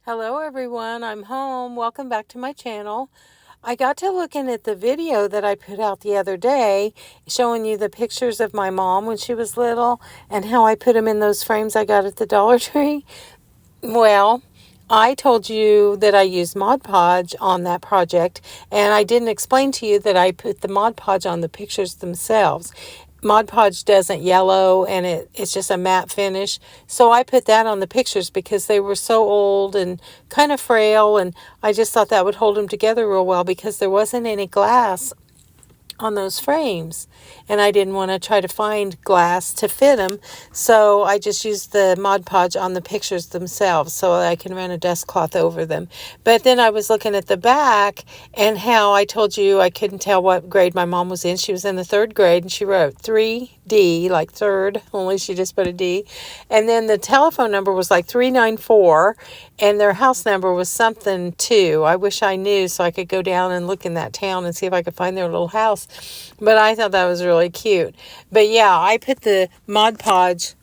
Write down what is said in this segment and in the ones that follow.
Hello everyone, I'm home. Welcome back to my channel. I got to looking at the video that I put out the other day showing you the pictures of my mom when she was little and how I put them in those frames I got at the Dollar Tree. Well, I told you that I used Mod Podge on that project, and I didn't explain to you that I put the Mod Podge on the pictures themselves. Mod Podge doesn't yellow, and it's just a matte finish. So I put that on the pictures because they were so old and kind of frail, and I just thought that would hold them together real well because there wasn't any glass on those frames, and I didn't want to try to find glass to fit them, so I just used the Mod Podge on the pictures themselves so I can run a dust cloth over them. But then I was looking at the back and how I told you I couldn't tell what grade my mom was in. She was in the third grade, and she wrote 3D, like third, only she just put a D. And then the telephone number was like 394, and their house number was something too. I wish I knew so I could go down and look in that town and see if I could find their little house. But I thought that was really cute. But yeah, I put the Mod Podge.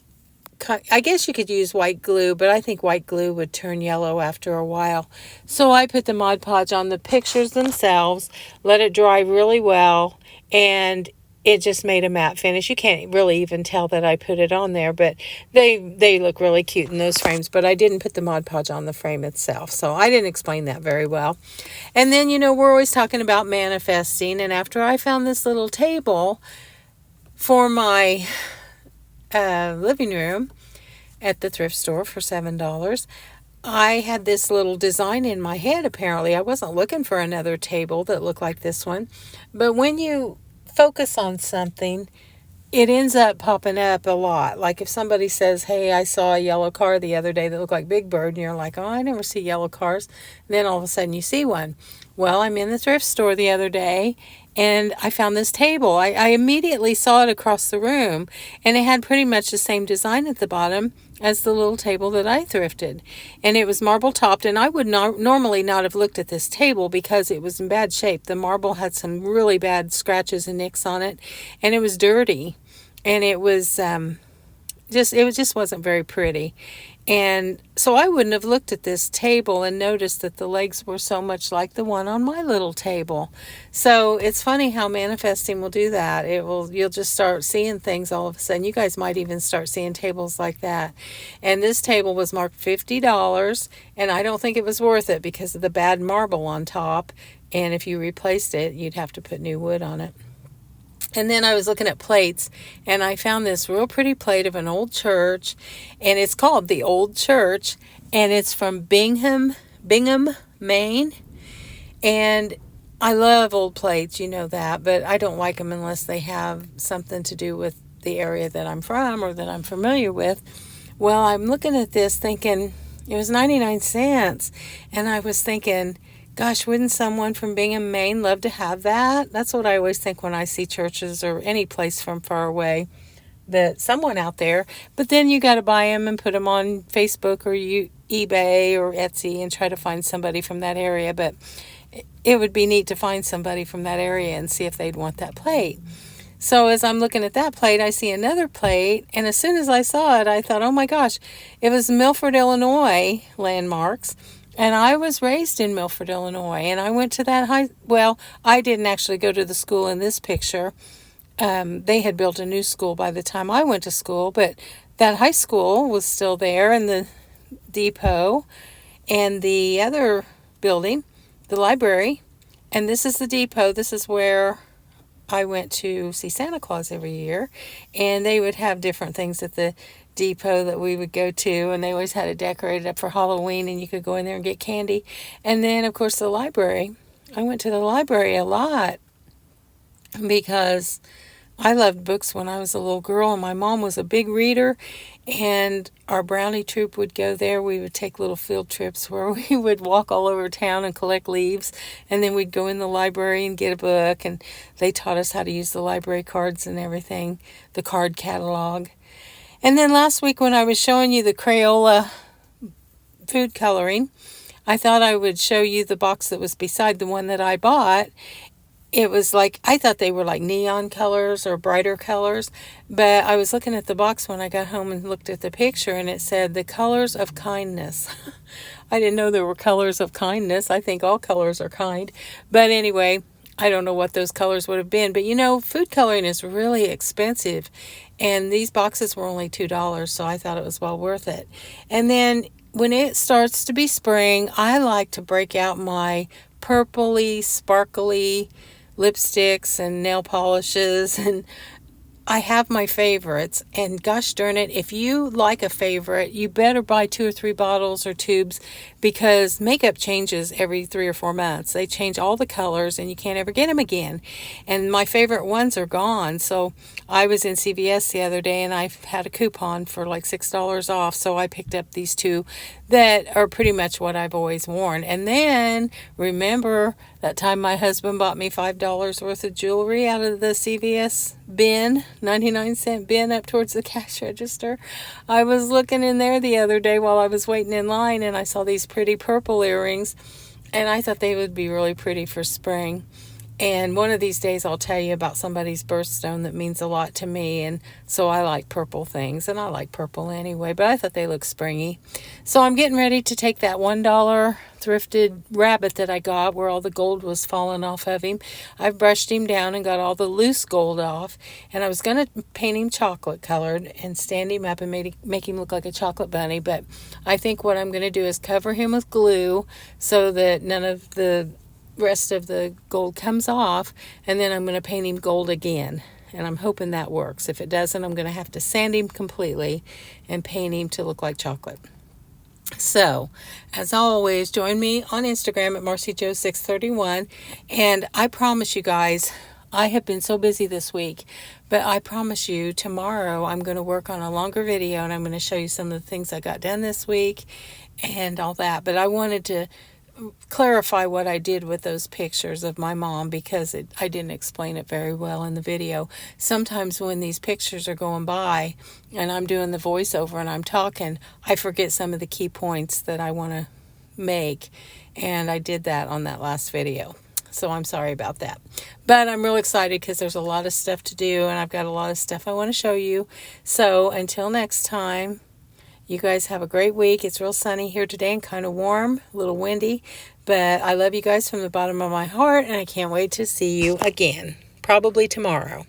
I guess you could use white glue, but I think white glue would turn yellow after a while. So I put the Mod Podge on the pictures themselves, let it dry really well, and it just made a matte finish. You can't really even tell that I put it on there, but they look really cute in those frames. But I didn't put the Mod Podge on the frame itself, so I didn't explain that very well. And then, we're always talking about manifesting, and after I found this little table for my living room at the thrift store for $7, I had this little design in my head. Apparently I wasn't looking for another table that looked like this one, but when you focus on something, it ends up popping up a lot. Like if somebody says, hey, I saw a yellow car the other day that looked like Big Bird, and you're like, oh, I never see yellow cars. And then all of a sudden you see one. Well, I'm in the thrift store the other day, and I found this table. I immediately saw it across the room, and it had pretty much the same design at the bottom as the little table that I thrifted. And it was marble topped, and I would normally not have looked at this table because it was in bad shape. The marble had some really bad scratches and nicks on it, and it was dirty. And it was just wasn't very pretty. And so I wouldn't have looked at this table and noticed that the legs were so much like the one on my little table. So it's funny how manifesting will do that. You'll just start seeing things all of a sudden. You guys might even start seeing tables like that. And this table was marked $50, and I don't think it was worth it because of the bad marble on top. And if you replaced it, you'd have to put new wood on it. And then I was looking at plates, and I found this real pretty plate of an old church, and it's called the Old Church, and it's from Bingham, Maine. And I love old plates, you know that, but I don't like them unless they have something to do with the area that I'm from or that I'm familiar with. Well, I'm looking at this thinking it was 99 cents, and I was thinking, gosh, wouldn't someone from Bingham, Maine love to have that? That's what I always think when I see churches or any place from far away, that someone out there. But then you got to buy them and put them on Facebook or eBay or Etsy and try to find somebody from that area. But it would be neat to find somebody from that area and see if they'd want that plate. So as I'm looking at that plate, I see another plate. And as soon as I saw it, I thought, oh my gosh, it was Milford, Illinois landmarks. And I was raised in Milford, Illinois, and I went to that I didn't actually go to the school in this picture. They had built a new school by the time I went to school, but that high school was still there, and the depot, and the other building, the library, and this is the depot. This is where I went to see Santa Claus every year, and they would have different things at the depot that we would go to, and they always had it decorated up for Halloween, and you could go in there and get candy. And then of course the library. I went to the library a lot because I loved books when I was a little girl, and my mom was a big reader, and our brownie troop would go there. We would take little field trips where we would walk all over town and collect leaves, and then we'd go in the library and get a book, and they taught us how to use the library cards and everything, the card catalog. And then last week when I was showing you the Crayola food coloring, I thought I would show you the box that was beside the one that I bought. it was like, I thought they were like neon colors or brighter colors, but I was looking at the box when I got home and looked at the picture, and it said the colors of kindness. I didn't know there were colors of kindness. I think all colors are kind. But anyway, I don't know what those colors would have been. But you know, food coloring is really expensive. And these boxes were only $2, so I thought it was well worth it. And then when it starts to be spring, I like to break out my purpley, sparkly lipsticks and nail polishes, and I have my favorites, and gosh darn it, if you like a favorite, you better buy 2 or 3 bottles or tubes, because makeup changes every 3 or 4 months. They change all the colors and you can't ever get them again. And my favorite ones are gone. So I was in CVS the other day and I had a coupon for like $6 off. So I picked up these 2 that are pretty much what I've always worn. And then remember that time my husband bought me $5 worth of jewelry out of the CVS bin, 99-cent bin up towards the cash register? I was looking in there the other day while I was waiting in line, and I saw these pretty purple earrings, and I thought they would be really pretty for spring. And one of these days I'll tell you about somebody's birthstone that means a lot to me. And so I like purple things, and I like purple anyway, but I thought they looked springy. So I'm getting ready to take that $1 thrifted rabbit that I got where all the gold was falling off of him. I've brushed him down and got all the loose gold off. And I was going to paint him chocolate colored and stand him up and make him look like a chocolate bunny. But I think what I'm going to do is cover him with glue so that none of the rest of the gold comes off, and then I'm going to paint him gold again, and I'm hoping that works. If it doesn't, I'm going to have to sand him completely and paint him to look like chocolate. So, as always, join me on Instagram at MarcyJo631, and I promise you guys, I have been so busy this week, but I promise you tomorrow I'm going to work on a longer video, and I'm going to show you some of the things I got done this week and all that. But I wanted to clarify what I did with those pictures of my mom, because I didn't explain it very well in the video. Sometimes when these pictures are going by and I'm doing the voiceover and I'm talking, I forget some of the key points that I want to make, and I did that on that last video. So I'm sorry about that. But I'm real excited because there's a lot of stuff to do, and I've got a lot of stuff I want to show you. So until next time, you guys have a great week. It's real sunny here today and kind of warm, a little windy. But I love you guys from the bottom of my heart, and I can't wait to see you again, probably tomorrow.